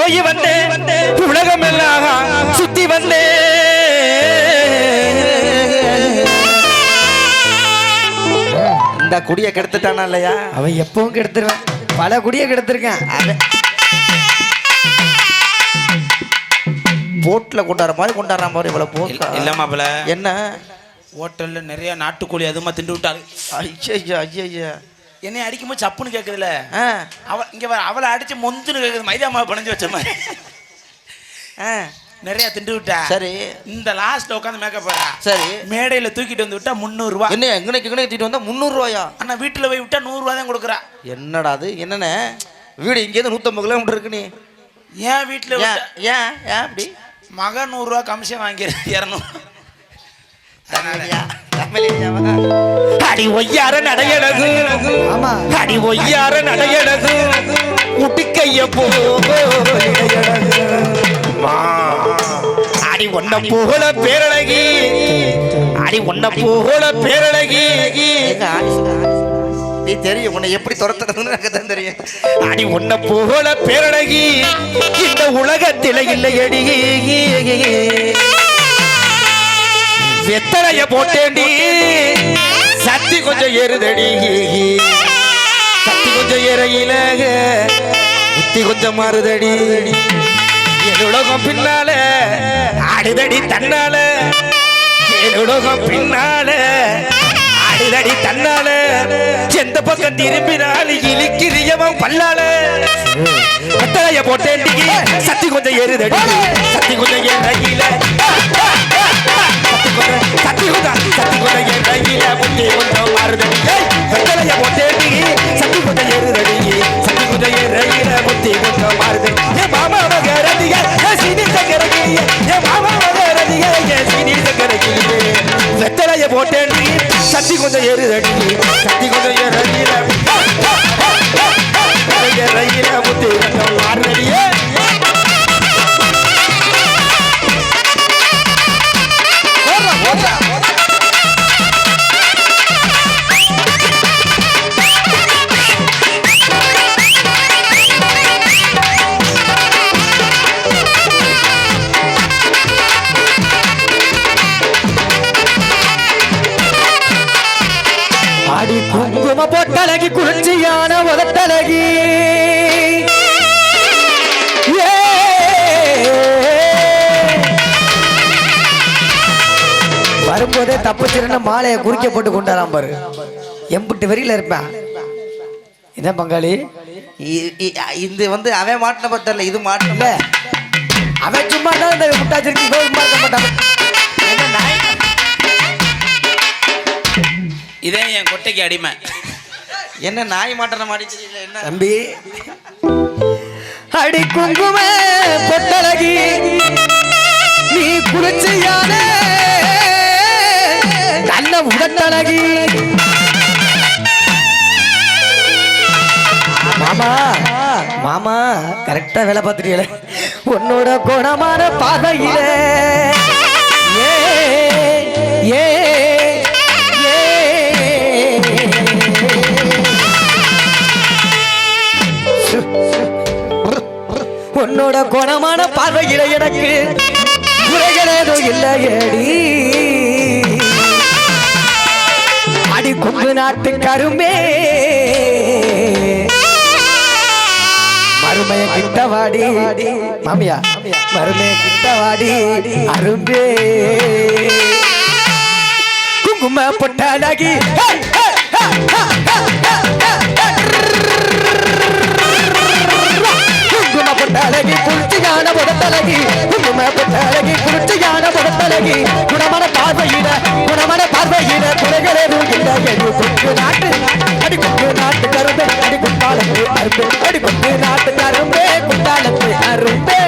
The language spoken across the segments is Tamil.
போய் வந்தேன் உலகம் எல்லாம் சுத்தி வந்தேன். இந்த குடிய கெடுத்துட்டானா இல்லையா? அவன் எப்பவும் கெடுத்துருவான், பல குடிய கெடுத்திருக்கான். போட்ல கொண்டாடுற மாதிரி கொண்டாடுற மாதிரி இவ்வளவு போட்டா இல்லமாப்ல. என்ன ஹோட்டல்ல நிறைய நாட்டுக்கோழி அதுமா திண்டு விட்டாரு. ஐயா ஐயா என்னை அடிக்கும்போது சப்புன்னு கேட்குதுல, இங்கே வர அவளை அடிச்சு மொந்துன்னு கேட்குது, மைதா மாவு பணிஞ்சு வச்ச மாதிரி. நிறைய திண்டு விட்டா. சரி, இந்த லாஸ்ட்ல உட்காந்து மேக்கப் போடுறா. சரி, மேடையில் தூக்கிட்டு வந்து விட்டா 300 ரூபா. என்ன எங்கனைக்கு தூக்கிட்டு வந்தா 300 ரூபாயா? அண்ணா வீட்டில் போய் விட்டா 100 ரூபா தான் கொடுக்குறா. என்னடா அது? என்னென்ன வீடு இங்கேருந்து 150 கிலோமீட்டர் இருக்கு. நீ ஏன் வீட்டில் ஏன் ஏன் அப்படி? மகன் 100 ரூபா கமிஷன் வாங்கிடுறேன், 200. அடி ஒய்யார நடையழகு, அடி ஒய்யார நடையழகு, முட்டிக்கைய போ அடி ஒன்ன புகழ பேரழகி, அடி ஒன்ன புகழ பேரழகி. நீ தெரியும் உன்னை எப்படி துரத்துறதுன்னு எனக்கு தான் தெரியும். அடி ஒன்ன புகழ பேரழகி, இந்த உலகத்தில இல்லையடி. வெத்தலைய போட்டேண்டி, சத்தி கொஞ்சம் ஏறுதடி, சத்தி கொஞ்சம் ஏறையில புத்தி கொஞ்சம் மாறுதடி. என் உலகம் பின்னால ஆடுதடி தன்னால, என் உலகம் பின்னால ஆடுதடி தன்னால. எந்த பக்கம் திரும்பினாலும் இழுக்கிறியவன் பல்லால. வெத்தலைய போட்டேண்டி, சத்தி கொஞ்சம் ஏறுதடி, சத்தி கொஞ்சம் ஏறையில சத்தி கொஞ்சம் ஏறையில புத்தி கொஞ்சம் மாறுதடி. வெத்தலைய போட்டேண்டி, சத்தி கொஞ்சம் ஏறுதடி, சத்தி கொஞ்சம் ஏறையில புத்தி கொஞ்சம் மாறுதடி. என் மாமா வகரதிய சீனி சக்கரகிய, என் மாமா வகரதிய சீனி சக்கரகிய. வெத்தலைய போட்டேண்டி, சத்தி கொஞ்சம் ஏறுதடி, சத்தி கொஞ்சம் ஏறையில ஏறையில புத்தி கொஞ்சம் மாறுதடியே. அடி குங்கும பொட்டழகி, குளிர்ச்சியான உதட்டழகி, வரும்போதே தப்புச்சிருந்த மாலையை குறிக்க போட்டு கொண்டாராம் பாரு. எம்பிட்டு வரியில இருப்பேன். என்ன பங்காளி, இது வந்து அவன் மாட்டின பத்தல, இது மாட்டின. அவன் சும்மா தான் இந்த முட்டாச்சிருக்கு இருக்க மாட்டான். இதே என் கொட்டைக்கு அடிமை. என்ன நாய் மாட்டன மாடி தெரியல. என்ன தம்பி, அடி குங்கும பொட்டழகி, நீ குளிர்ச்சியான நல்ல உடட்டழகி. மாமா மாமா கரெக்டா வேலை பார்த்துட்டீங்களே. உன்னோட குணமான பாதையில ஏ ஏ உன்னோட குணமான பார்வையில எனக்கு குறைகள் ஏதும் இல்லையடி. அடி கொங்கு நாட்டு கரும்பே, மருமைய கிட்டவாடி மாமியா, மருமைய கிட்டவாடி அரும்பே. குங்கும பொட்டழகி, குங்கும பொட்டழகி, குளிர்ச்சியான உடட்டழகி, குங்கும பொட்டழகி, குளிர்ச்சியான உடட்டழகி. குணமான பார்வையிட, குணமான பார்வையிட குறைகள் எதுவும் இல்லை. கொங்கு நாட்டு அடி கொங்கு நாட்டு கரும்பே, அடி குத்தாலத்து அரும்பே, அடி கொங்கு நாட்டு கரும்பே, குத்தாலத்து அரும்பே.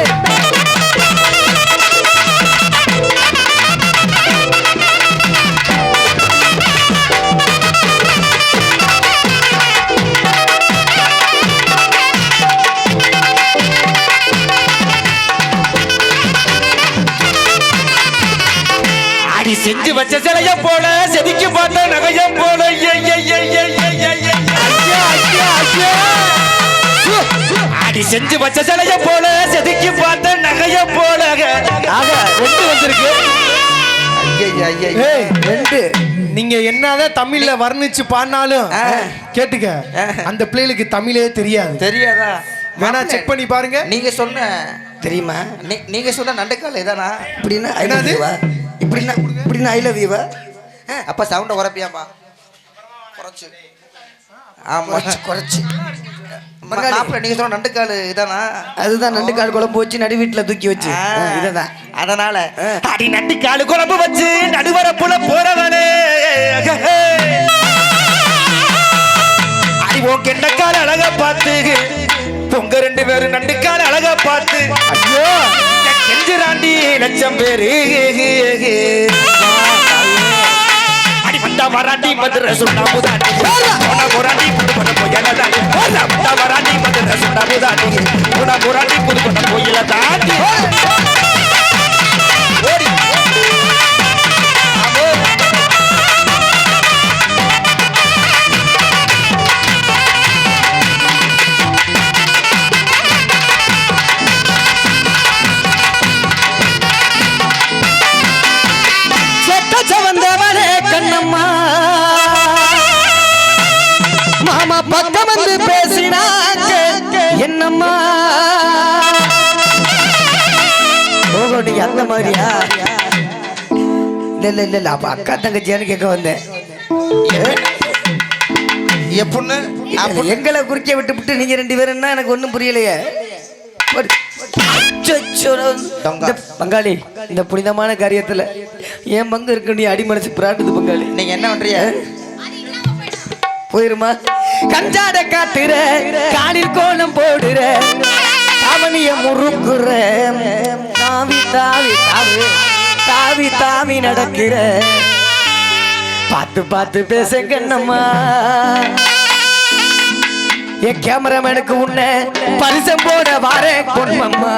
செஞ்சு வச்ச சிலைய போல, செதுக்கி பார்த்த நகையம் போல. அடி செஞ்சு வச்ச சிலைய போல செதுக்கி பார்த்த நகைய போல ஆக 2 வந்திருக்கு. ஏய் 2 நீங்க என்னதான் தமிழ்ல வர்ணிச்சு பாடினாலும் கேட்டுக்க, அந்த பிள்ளைகளுக்கு தமிழே தெரியாது. தெரியாதா? வேணா செக் பண்ணி பாருங்க. நீங்க சொன்ன தெரியுமா? நீங்க சொன்ன நண்டுக்கால் இதானா? இப்படின்னா என்னது? இப்படின்னா ஐ லவ் யூவா? அப்ப சவுண்ட குறைப்பியாமா? குறைச்சு. ஆமா குறைச்சு. மாப்பிள்ள நீங்க சொன்ன நண்டுக்கால் இதானா? அதுதான் நண்டு கால் குழம்பு வச்சு நடு வீட்டுல தூக்கி வச்சு இதுதான். அதனால அடி நண்டு காலு குழம்பு வச்சு நடுவரப்புல போறவனே அடி உன் கெண்டக்கால அழக பார்த்து உங்க 2 பேரும் நண்டு கால அழக பார்த்து ஐயோ கெஞ்சிராண்டி லட்சம் பேரு அடி வந்தா வராண்டி மதுரை சொன்னா முதாண்டி போனா போராண்டி புது பண்ண போயில தாண்டி வந்தா வராண்டி மதுரை சொன்னா முதாண்டி போனா போராண்டி புது பண்ண போயில தாண்டி ஓடி வந்தவனே கண்ணம்மா மாமா பக்கம் வந்து பேசினாக்க என்னம்மா போகட்டி அந்த மாதிரியா? இல்ல இல்ல இல்ல அப்ப அக்கா தங்கச்சியான்னு கேட்க வந்தேன். எப்பொண்ணு எங்களை குறுக்க விட்டு நீங்க 2 பேரும் எனக்கு ஒண்ணும் புரியலையே. பங்காளி இந்த புனிதமான காரியத்துல என் பங்கு இருக்கு, நீ அடிமனசு பிராட்டுது பங்காளி. நீங்க என்ன பண்றீங்க? போயிருமா? கஞ்சாட காட்டுற காலில் கோலம் போடுற தாவணிய முறுக்குற தாவி தாவி தாவி தாவி தாவி நடக்கிற பார்த்து பார்த்து பேச கண்ணம்மா. என் கேமராமேனுக்கு உன்ன பரிசம் போட வாரே பொன்மம்மா.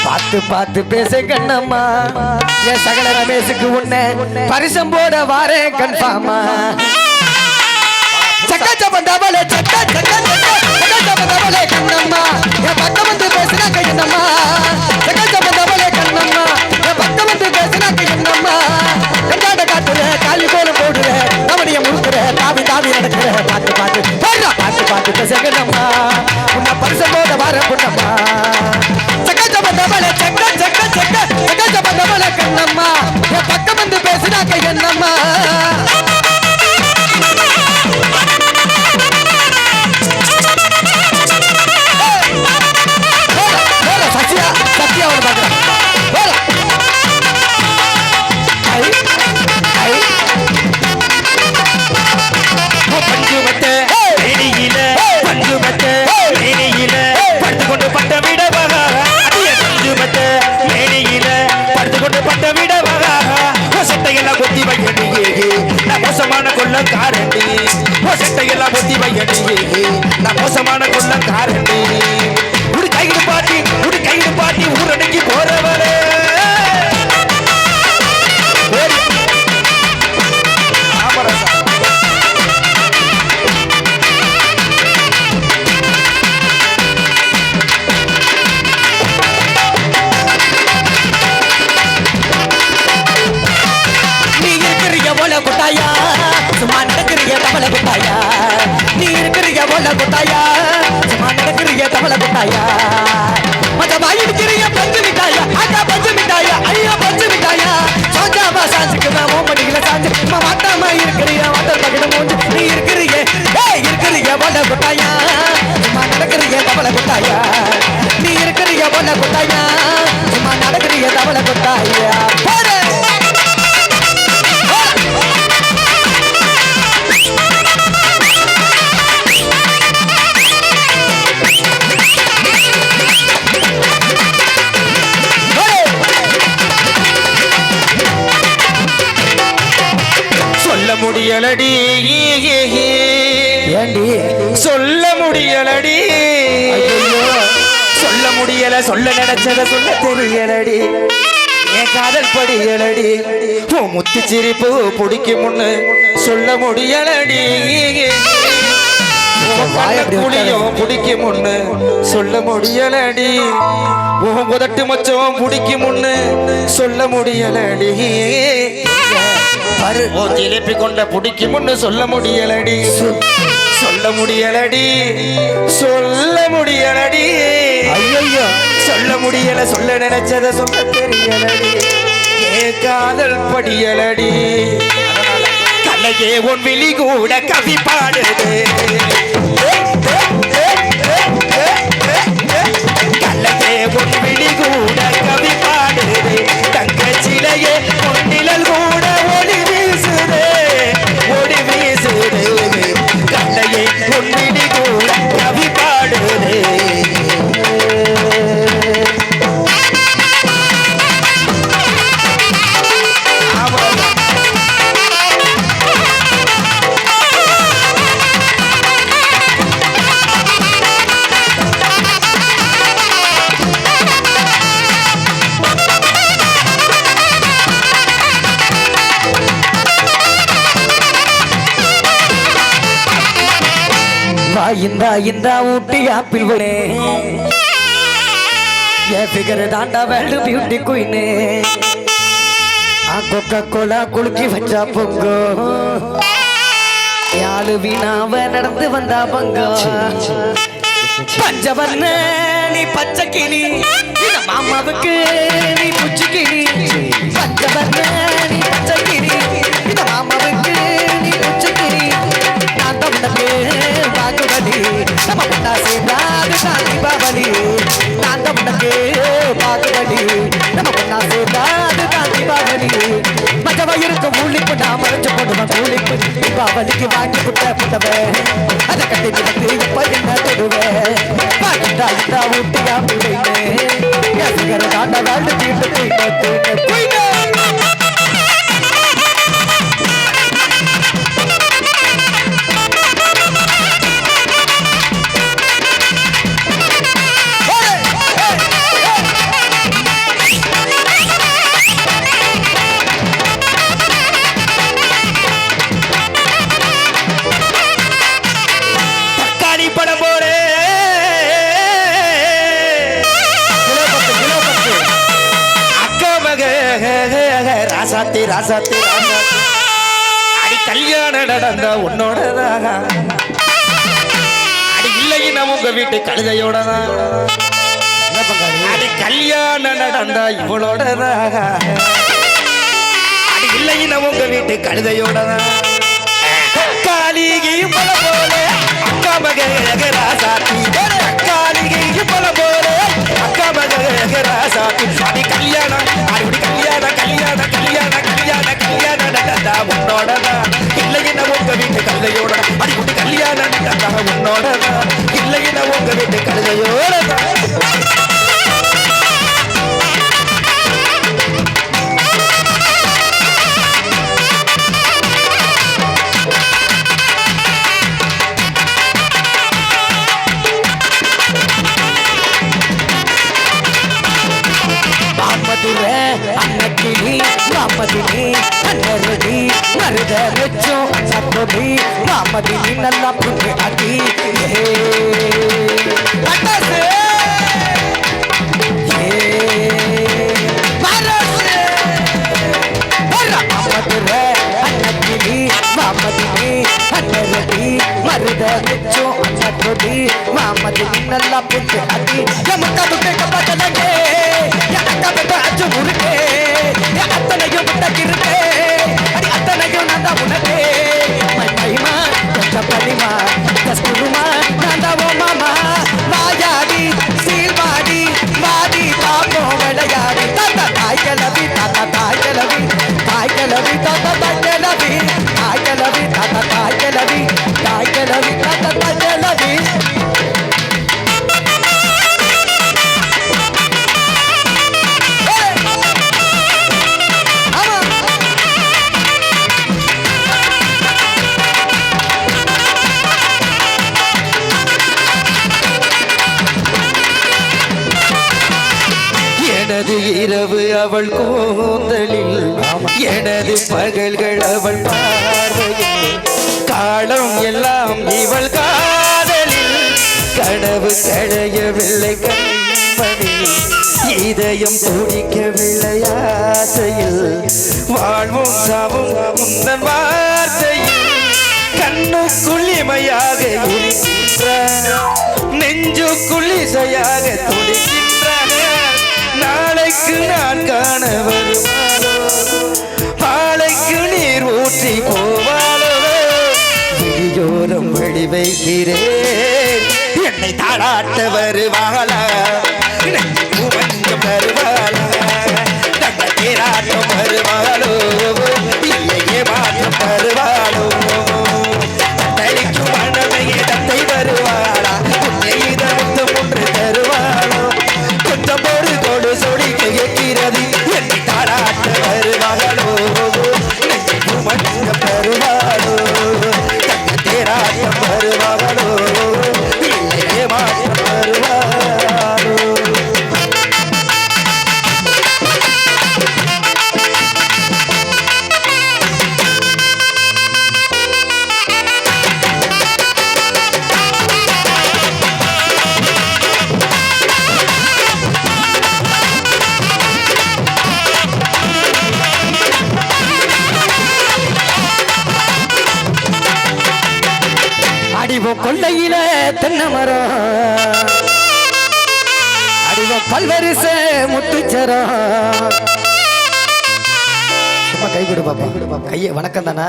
பார்த்து பார்த்து பேச கண்ணம்மா. என் சகல ரமேஷுக்கு உன்ன பரிசம் போட வாரே கன்ஃபார்மா. சக்கச்ச பந்தவளே சக்க சக்க சக்கச்ச பந்தவளே கண்ணம்மா என் பக்கம் வந்து பேசினாக்க என்னம்மா. சக்கச்ச பந்தவளே கண்ணம்மா என் பக்கம் வந்து பேசினாக்க என்னம்மா. கஞ்சாட காட்டுற காலி கோலம் போடுற கவனிய முழுக்கிற தாவி தாவி நடக்கிற பார்த்து பார்த்து பார்த்து பார்த்து பேச கண்ணம்மா. உன்னை பரிசம் போட வார பொண்ணம்மா. சக்கச்ச பந்தவளே சக்க சக்க சக்க சக்கச்ச பந்தவளே கண்ணம்மா என் பக்கம் வந்து பேசினாக்க என்னம்மா. சத்யா ஒரு பாக்குறேன். பஞ்சுமத்த மேனியில பஞ்சுமத்த மேனியில படுத்து கொண்டு பட்ட விட பஞ்சுமத்த மேனியில படுத்து கொண்டு பட்ட விட சட்டையெல்லாம் கொத்தி வையடி நான் மோசமான கொள்ள காரண்டி சட்டையெல்லாம் கொத்தி வையடி நான் மோசமான கொள்ள காரண்டி ஒரு கைடு பாட்டி ஊரடங்கி போறவரே குட்டாயா சும்மா நடக்கிறிய தவளை குட்டாயா. நீ இருக்கிறிய போல குட்டாயா சும்மா நடக்கிறிய தவளை குட்டாயா. மதமா இருக்கிறிய பஞ்சு மிட்டாயா ஆட்டா பஞ்சு மிட்டாயா ஐயா பஞ்சு மிட்டாயா. சோஜாமா சாஞ்சுக்குமா மோமடிகள சாஞ்சு மாட்டாமா இருக்கிறிய வாட்டர் பகிட மூஞ்சு. நீ இருக்கிறிய போல குட்டாயா சும்மா நடக்கிறிய தவளை குட்டாயா. நீ இருக்கிறிய போல குட்டாயா சும்மா நடக்கிறிய தவளை குட்டாயா. சொல்ல முடியலடி ஏண்டி சொல்ல முடியலடி சொல்ல முடியல சொல்ல நினைச்சத சொல்ல தெரியலடி என் காதல் படியலடி உன் முத்து சிரிப்பு பிடிக்கும் முன்னு சொல்ல முடியலடி புளியும் பிடிக்கும் ஒண்ணு சொல்ல முடியலடி உன் உதட்டு மச்சம் பிடிக்கும் ஒண்ணு சொல்ல முடியலடி பாரு ஓ ஜிலேபி கொண்ட பிடிக்கும் ஒண்ணு சொல்ல முடியலடி சொல்ல முடியலடி சொல்ல முடியலடி ஐயோ சொல்ல முடியல சொல்ல நினைச்சத சொல்ல தெரியலடி ஏ காதல் படியலடி கலையே உன் விழி கூட கவி பாடுது கலையே உன் விழி கூட கவி பாடுது தங்க சிலையே உன் நிழல் கூட ஒளி வீசுது ஒளி வீசுது கலையே உன் விழி கூட கவி பாடுது இந்தா ஊட்டி ஆப்பிள் விடே என் ஃபிகர் தாண்டா வேர்ல்டு பியூட்டி குயினே கொக்கா கோலா குலுக்கி வச்சா பொங்கோ யாழு வீணாவ நடந்து வந்தா பங்கோ பஞ்சவர்ண நீ பச்சை கிளி இந்த மாமாவுக்கு நீ புச்சு கிளி பஞ்சவர்ண நீ பச்சை கிளி இந்த மாமாவுக்கு நீ புச்சு கிளி நான் தமிழக்கு பாகுபலி நம்ம பண்ணா சேர்ந்தாது சாந்தி பாபலி நான் தமிழக்கு பாகுபலி நம்ம பண்ணா சேர்ந்தாது சாந்தி பாபலி மஜவா இருக்கும் ஊழிப்பு நான் மறைச்சு போடுவேன் கூலிப்பு பாபலிக்கு வாங்கி புட்ட புட்டவே அதை கட்டி வந்து இப்ப என்ன தொடுவேன் பாக்கிட்டா இந்த ஊட்டியா பிள்ளைனே எசுகர தாண்ட வாழ்ந்து தீட்டு குயினே ராசாத்தி ராசாத்தி ராசாத்தி அடி கல்யாணம் நடந்த உன்னோடதாக அடி இல்லைன்னா உங்க வீட்டு கழுதையோடதான் அடி கல்யாணம் நடந்த இவளோடதாக அடி இல்லைன்னா உங்க வீட்டு கழுதையோடதான் காலிகையும் பல போல அக்கா மக ராசாத்தி காலிகையும் பல போல அக்கா மக ராசாத்தி அடி கல்யாணம் அடி கல்யாணம் கல்யாணம் கல்யாணம் கல்யாணம் கல்யாணம் நடந்தா உன்னோடதான் இல்லைன்னா உங்க வீட்டு கழுதையோட அடி குட்டி கல்யாணம் நடந்தா உன்னோடதான் இல்லைன்னா உங்க வீட்டு கழுதையோடதான் அன்னக்கிளி மாமதினி அன்னரடி மருத வெச்சோம் சப்படி மாமதினி நல்லா புண்ணு அடி அன்னக்கிளி மாமதினி அன்னரடி மருத வெச்சோம் சப்படி மாமதினி நல்லா புண்ணு அடி முட்டை முட்டை கப்பட்டலங்கே அச்சு முருகே அத்தனையும் முட்டக்கிருக்கே அடி அத்தனையும் நான் தான் உனக்கே மைமா கொஞ்சம் பலிமா கஸ்குருமா நான் தான் ஓ மாமா வாயாடி சீல்வாடி வாடி பாப்போம் விளையாடி தாத்தா தாய் கிளவி தாத்தா தாய் கிளவி தாய் கிளவி தாத்தா தாய் கிளவி தாய் கிளவி தாத்தா தாய் கிளவி தாய் கிளவி தாத்தா தாய் கிளவி எனது இரவு அவள் கூந்தலில் எனது பகல்கள் அவள் பார்வையில் காலம் எல்லாம் இவள் காதலில் கனவு களையவில்லை கண்மணி இதயம் துடிக்கவில்லை ஆசையில் வாழ்வும் சாவும் உந்தன் வார்த்தையில் கண்ணுக்குள் இமையாக இருக்கின்ற நெஞ்சுக்குள் இசையாக துடிக்கின்ற நாளைக்கு நான் காண வருவாளோ பாலைக்கு நீர் ஊற்றி போவாளோ விழியோரம் வழி வைக்கிறேன் என்னை தாளாட்ட வருவாளா வருவாளா தங்க தேராட்டம் வருவாளோ இல்லையே மாற்றம் வருவாளோ தத்தளிக்கும் மனமையே தத்தை வருவாளா உன்னை இதற்கு ஒன்று தருவாளோ கொஞ்சம் ஒரு கொடு சொடி கேட்கிறது என்னை தாளாட்ட வருவாளோ மஞ்சம் வருவாளோ தங்க தேராட்டம் வருவாளோ இல்லையே மாற்றம் வருவாளோ அடிவோ கொள்ளையில தென்னை மரம் அடிவோ பல்வரிச முத்துச்சரம் சும்மா கை கொடு பாப்பா கையை வணக்கம் தானா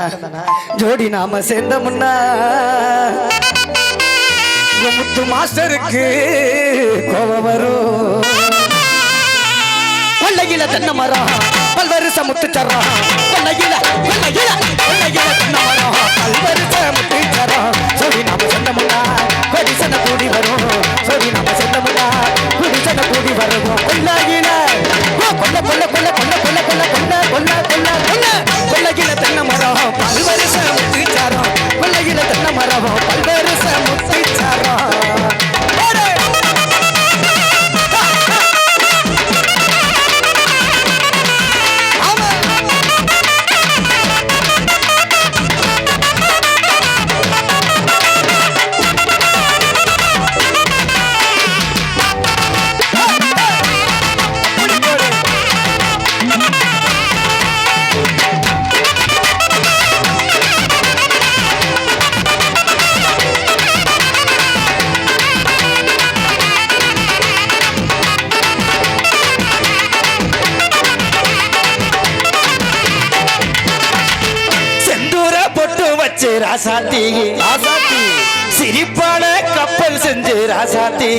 ஜோடி நாம சேர்ந்த முன்னா முத்து மாஸ்டருக்கு கோபம் வரும் கொள்ளையில தென்னை மரம் பல்வரிச முத்துச்சரம் கொள்ளையில தென்னை மரம் பல்வரிச முத்துச்சரம் சோடி நாம சொந்தமுன்னா கொடிசன கூடி வரும் சோடி நாம சொந்தமுன்னா குடிசன கூடி வருவோம் கொள்ளையில கொல்ல கொல்ல கொல்ல கொல்ல கொல்ல கொல்ல கொல்ல கொல்ல கொல்ல கொல்ல கொள்ளையில தென்னை மரம் பல்வரிச முத்துச்சரம் கொள்ளையில தென்னை மரம் பல்வரிச முத்துச்சரம் ராசாத்தி சிரிப்பான கப்பல் செஞ்சு ராசாத்தி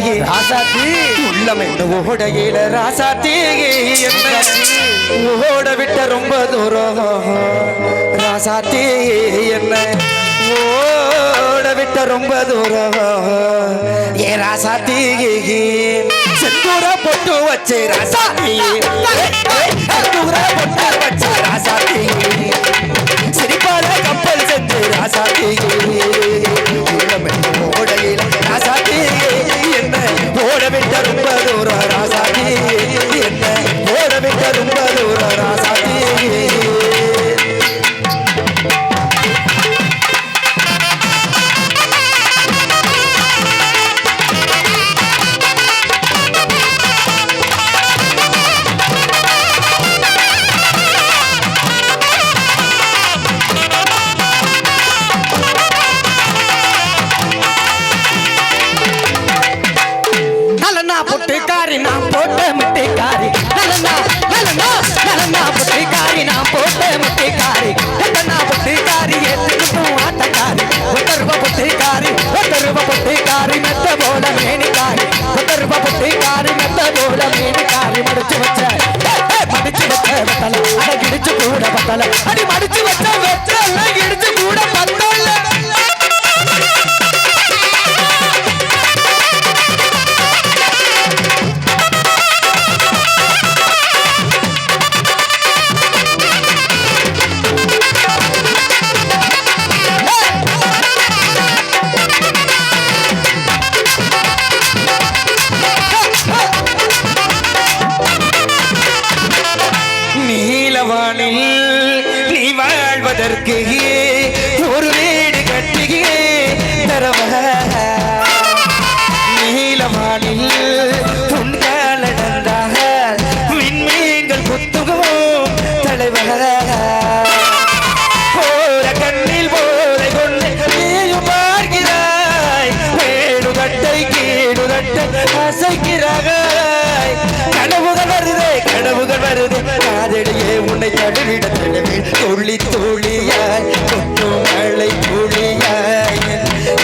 உள்ளம் என்ன ஓடையில ராசாத்தி என்ன ஓட விட்ட ரொம்ப தூரம் ராசாத்தி என்ன ஓட விட்ட ரொம்ப தூரம் ஏ ராசாத்தி செந்தூர பொட்டு வச்சு ராசாத்தி செந்தூர பொட்டு வச்சு ராசாத்தி சிரிப்பான கப்பல் சென்று ராசாத்தி ஓடையில ராசாத்தி என்ன ஓட விட்ட ரொம்ப தூரம் ராசாத்தி என்ன ஓட விட்ட ரொம்ப தூரம் ராசாத்தி பொட்டுக்காரி நான் போட்ட முட்டைக்காரி நலனா பொட்டுக்காரி நான் போட்ட முட்டைக்காரி எத்தனா பொட்டுக்காரி எத்துக்கும் ஆட்டக்காரி ஒத்தருவ பொட்டுக்காரி மெத்த போல மேனிக்காரி ஒத்தருவ பொட்டுக்காரி மெத்த போல மேனிக்காரி மடிச்சு வச்ச வெத்தல அட கிடிச்சு கூட பத்தல அடி மடிச்சு வச்ச வெத்தல கிடிச்சு கூட பத்தல அசைக்கிறாக கனவுகள் வருதே கனவுகள் வருது காதலியே உன்னை தழுவிட தழுவி துள்ளி துளியாய் கொட்டும் மழை துளியாய்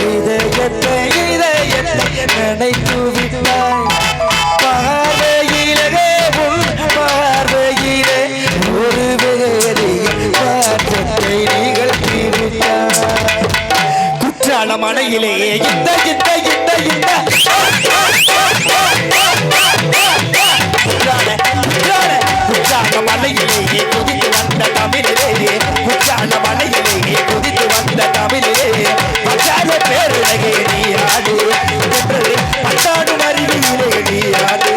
இதயத்தை நினைத்து விட்டாய் பார்வையிலே உன் பார்வையிலே ஒரு வேதிய மாற்றத்தை நிகழ்த்தி விட்டாய் குற்றால மனையிலே இந்த குற்றால மலையிலேயே குதித்து வந்த தமிழிலே குற்றால மலையிலேயே குதித்து வந்த தமிழிலே பச்சாத பேருலகே நீ ஆடு என்று பத்தாடு மருவியிலே நீ ஆடு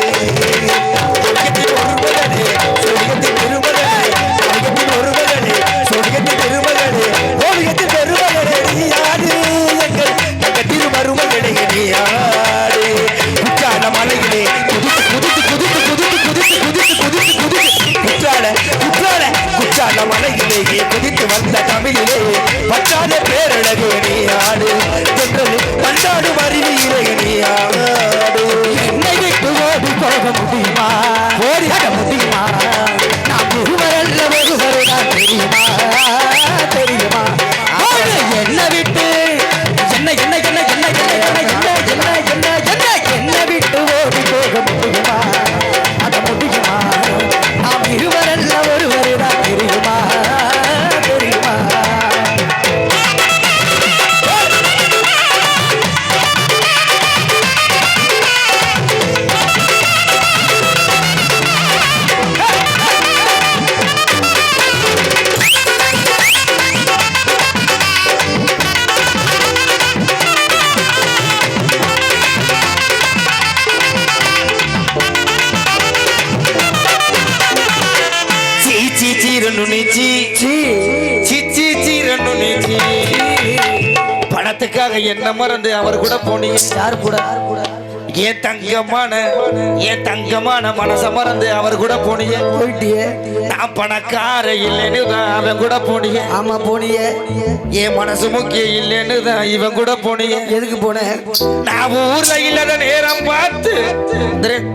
சொர்க்கத்தின் ஒருவரே சொர்க்கத்தின் திருமகனே சொர்க்கத்தின் ஒருவரே சொர்க்கத்தின் திருமகனே ஓவியத்தின் பெருமகனே நீ ஆடு எங்கள் திருமருமகனே நீ ஆடு குற்றால மலையிலே குற்றால மலையிலேயே குதித்து வந்த தமிழிலே பச்சாத பேரழகு நீ ஆடு என்றது பண்டாடு மருவியிலே நீ ஆடு என்னை விட்டு ஓடி போக முடியுமா ஓடிட முடியுமா நாம் ஒருவரல்ல ஒருவருதான் தெரியுமா தெரியுமா என்னை விட்டு என்ன என்ன என்ன என்ன என்ன என்ன என்ன என்ன என்ன என்னை விட்டு ஓடி போக முடியுமா அட முடியுமா நாம் இருவரல்ல ஒருவருதான் தெரியுமா தெரியுமா பணத்துக்காக என்ன மறந்து அவர் கூட போனீங்க யார் கூட ஏன் தங்கமான மனச மறந்து அவர் கூட போனீங்க போயிட்டியே நான் பணக்கார இல்லைன்னு தான் அவன் கூட போனீங்க ஆமா போனியே என் மனசு முக்கியம் இல்லைன்னு தான் இவன் கூட போனீங்க எதுக்கு போனேன் நான் ஊர்ல இல்லாத நேரம் பார்த்து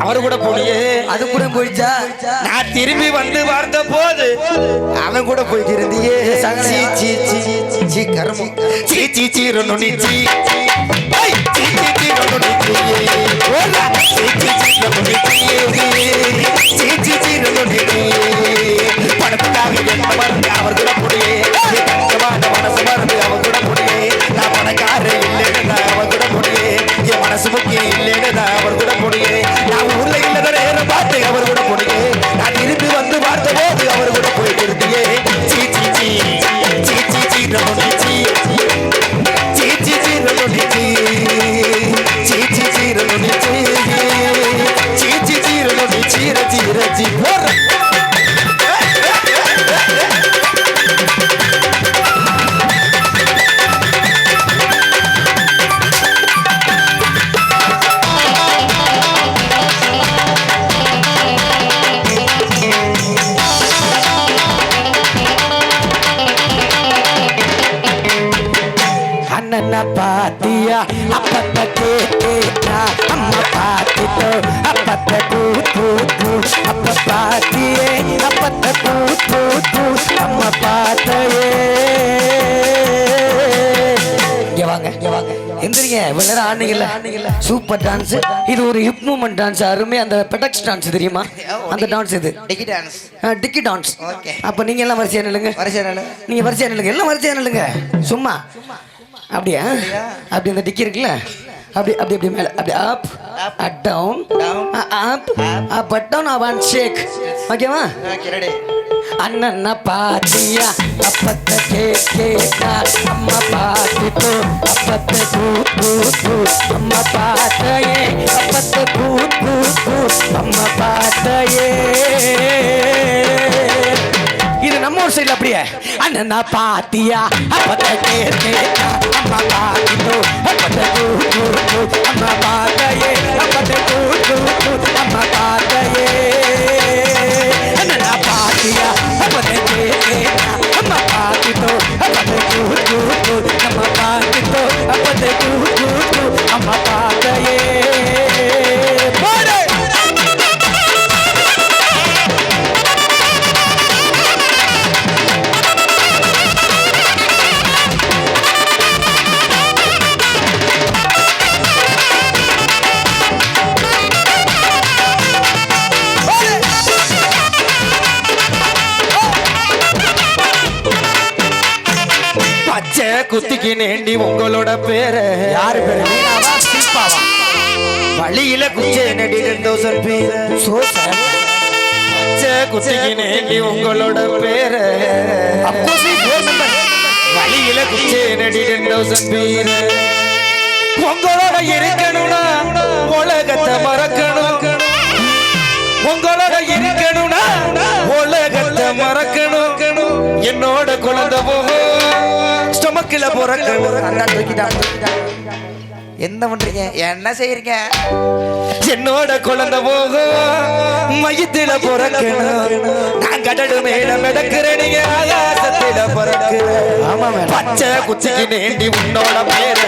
அவர் கூட போனீங்க அது கூட போயிடுச்சா நான் திரும்பி வந்து பார்த்த போது அவன் கூட போயிட்டு இருந்தீங்க கர்மம் சீ சீ சீ ரொன்னு சீ சீ சீ சீ ரொன்னு பணத்துக்காக என்ன மறந்து அவர் கூட போடியே தங்கமான மனசு மறந்து அவர் கூட போடியே நான் பணக்கார இல்லைன்னு நான் அவர் கூட போடியே என் மனசு முக்கியம் இல்லைன்னு நான் அவர் கூட போடியே நான் ஊர்ல இல்லாத நேரம் பார்த்து அவர் கூட போடியே நான் திரும்பி வந்து பார்த்த போது அவர் கூட போயிட்டு இருந்தீங்க சீ சீ சீ சீ சீ சீ ரொன்னு சீ சீ சீ சீ ரொன்னு சீ சீ சீ சீ ரொன்னு சீ சீ சீ சீ ரொன்னு சீர சீர சீ போற அண்ணன பாத்தியா அப்பத்த கேட்டா அம்மா பாத்திட்டோ அப்பத்த கூத்து அப்ப பாத்தியே அப்பத்த கூத்து அம்மா பார்த்தையே இங்க வாங்க எந்திரிங்க வெள்ளர ஆடுனீங்கல்ல சூப்பர் டான்ஸ் இது ஒரு ஹிப் மூமெண்ட் டான்ஸ் அருமையா அந்த பெடக்ஸ் டான்ஸ் தெரியுமா அந்த டான்ஸ் இது டிக்கி டான்ஸ் அப்ப நீங்க எல்லாம் வரிசையா நில்லுங்க நீங்க வரிசையா நில்லுங்க எல்லாம் வரிசையா நில்லுங்க சும்மா அப்படியா அப்படி இந்த டிக்கி இருக்குல்ல அப்படி அப்படி அப்படி மேல அப்படி up down up up down one shake ஓகேவா அண்ணன பாத்தியா அப்பத்த கேட்டா அம்மா பாத்திட்டோ அப்பத்த கூத்து அம்மா பார்த்தையே அப்பத்த கூத்து அம்மா பார்த்தையே இது நம்ம ஊர் சைடுல அப்படியே அண்ணனா பாத்தியா அப்பத்த கேட்டா அம்மா பாத்திட்டோ அப்பத்த கூத்து அம்மா பார்த்தையே அப்பத்த கூத்து அம்மா பார்த்தையே அண்ணனா பாத்தியா அப்பத்த கேட்டா அம்மா பாத்திட்டோ அப்பத்த கூத்து அம்மா பாத்திட்டோ அப்பத்த கூத்து அம்மா பார்த்தையே குத்திக்கு நேண்டி உங்களோட பேரு யாரு பேரு மீனாவா சீப்பாவா வழியில குச்சே நடி 2000 பேரு பச்சை குத்திக்கு நேண்டி உங்களோட பேரு அப்கோர்ஸ் ஃபோன் நம்பர் வழியில குச்சே நடி 2000 பேரு உங்களோட இருக்கணும்னா உலகத்தை மறக்கணும் உங்களோட இருக்கணும்னா உலகத்தை மறக்கணும் என்னோட குழந்தை போகும் ஸ்டொமக்கில பிறக்கணும் அண்ணா தூக்கிட்டான். என்ன பண்றீங்க, என்ன செய்யறீங்க? என்னோட குழந்தை போகும் மையத்தில பிறக்கணும் நான் கடல் மேல மிதக்கிறேன் நீங்க ஆகாசத்தில பிறக்கிறேன் ஆமா மேடம் பச்சை குச்சிக்கு நேண்டி உன்னோட பேர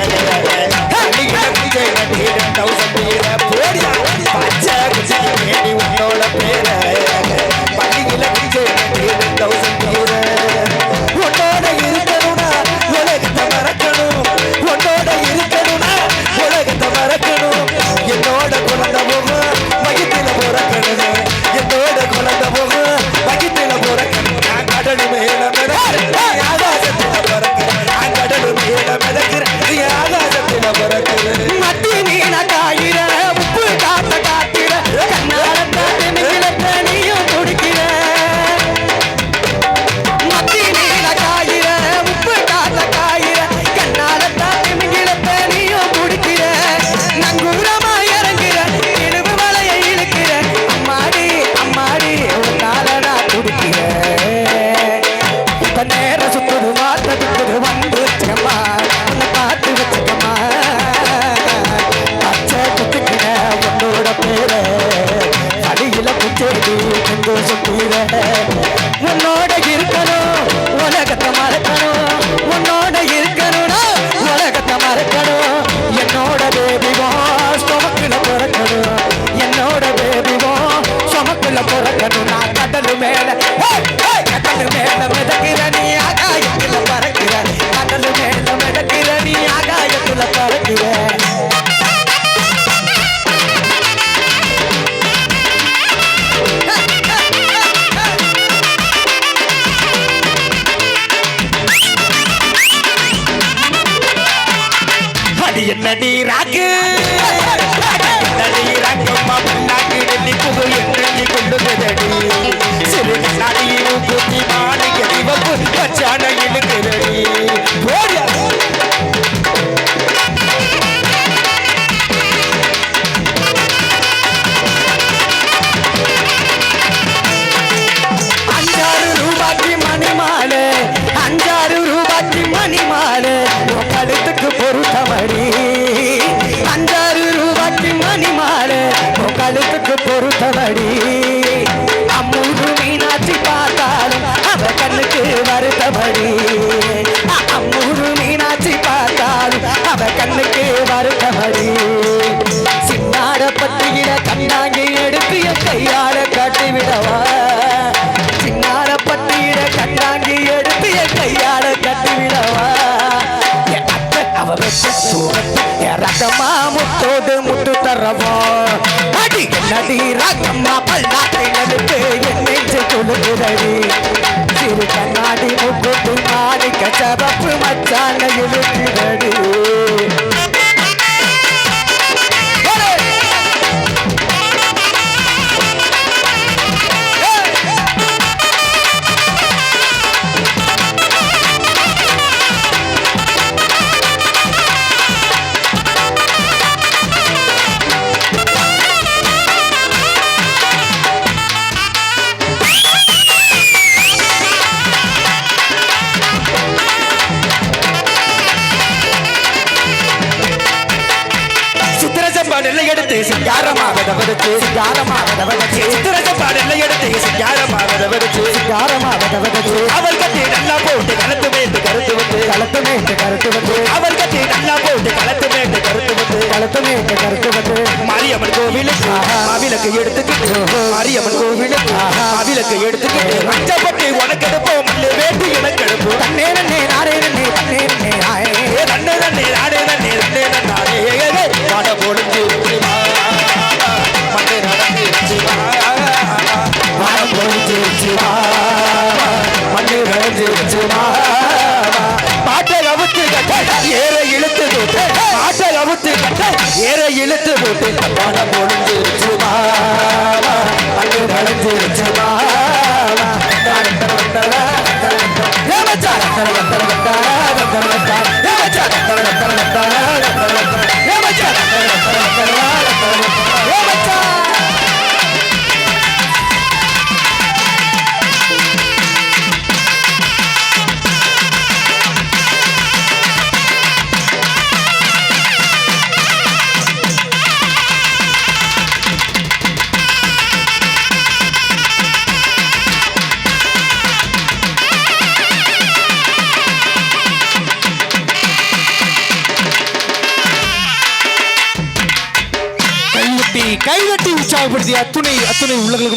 பச்சை குச்சிக்கு நேண்டி உன்னோட பேர பள்ளியில உன்னோட இருக்கணும்னா உலகத்தை மறக்கணும் உன்னோட இருக்கணும்னா உலகத்தை மறக்கணும் என்னோட குழந்தை போகும் மகித்தில பிறக்கணும் என்னோட குழந்தை போகும் மகித்தில பிறக்கணும் நான் கடல் மேல மிதக்கிறேன் ஆகாசத்தில பிறக்கிறேன் நான் கடல் மேல மிதக்கிறேன் ஆகாசத்தில பிறக்கிறேன் மத்தி மீன காயிர உப்பு காத்த காத்திர கண்ணால தாத்தின நீயும் குடிக்கிற மத்தி மீன காயிர உப்பு காத்த காயிர கண்ணால தாத்தின நீயும் குடிக்கிற நங்கூரமா இறங்குற இழுவு வலையை இழுக்கிற அம்மாடி அம்மாடி உன்னால நான் குடிக்கிறேன் இப்ப நேரம் சுத்துது வார்த்தை சுத்துது வந்து வச்சுக்கம்மா உன்னை பார்த்து வச்சுக்கம்மா பச்சை குத்துக்கிற உன்னோட பேர அடியில குச்சேடி சந்தோஷம் தீர உன்னோட இருக்கணும் உலகத்தை மறக்கணும் உன்னோட இருக்கணும்னா உலகத்தை மறக்கணும் என்னோட பேபிவோ சுமக்குல பிறக்கணும் என்னோட பேபிவோ சுமக்குல பிறக்கணும் நான் கடலு மேல கடலு மேல மிதக்கிற நீ ஆகாயத்துல பறக்கிற கடலு மேல மிதக்கிற நீ ஆகாயத்துல பறக்கிற அடி என்னடி ராக்கு என்னடி ராக்கம்மா புண்ணாக்கு நெல்லி புகு என்னெல்லி கொள்ளுகிறடி சிறு கண்ணாடி ஊக்குத்தி மாணிக்க சிவப்பு பச்சான இழுக்கிறடி போடியா ரூபாய்க்கு மணி மாலை 5 ரூபாய்க்கு மணி மாலை உன் கழுத்துக்கு பொருத்தமடி 5 ரூபாய்க்கு மணி மாலை உன் கழுத்துக்கு பொருத்தமடி அம்மூரு மீனாட்சி பார்த்தாலும் அவ கண்ணுக்கு வருத்தமடி அம்மூரு மீனாட்சி பார்த்தாலும் அவ கண்ணுக்கு வருத்தமடி சின்னாட பட்டியில கண்ணாங்கி எடுத்து என் கையால காட்டி விடவா சின்னார பட்டியிட கண்ணாங்கி எடுத்து என் கையால கட்டி விடவா என் அத்தை அவ வெட்ட சூரத்தை என் ரகமா முத்தோடு முட்டு தரவா அடி என்னடி ரகம்மா பல்லாட்டை நடுத்து என் நெஞ்சு கொழுகுதடி சிறு கண்ணாடி முக்குட்டு மாணிக்க சவப்பு மச்சான இழுக்கிறடி நெல்லை எடுத்து சிங்காரமாக தவறுச்சு சித்திரசப்பா நெல்லை எடுத்து சிங்காரமாக தவறுச்சு அவள் கட்டி நல்லா போட்டு கலத்து மேட்டு கருத்து வந்து அவள் கட்டி நல்லா போட்டு கலத்து மேட்டு கருத்து வந்து மாரியம்மன் கோவிலுக்கு மாவிளக்கு எடுத்துக்கிட்டு மாரியம்மன் கோவிலுக்கு மாவிளக்கு எடுத்துக்கிட்டு அஞ்சப்பட்டு உனக்கு எடுப்போம் மல்லு வேட்டு எனக்கு எடுப்போம் தன்னே நன்னே நானே நன்னே தன்னே நன்னே நன்னே நன்னே நானே நன்னே நன்னே நன்னானே பாட பொழுது மண்ணை நடந்து பாடம் பொழுது மண்ணை நடந்து பாட்டை அவுத்து பணம் முடிஞ்சிருச்சு மாமா அங்கு நடந்துருச்சு மாமா ஏ மச்சான் ஏ மச்சான் ஏ மச்சான் கைதட்டி உற்சாகப்படுத்திய அத்துணை உள்ளங்களுக்கு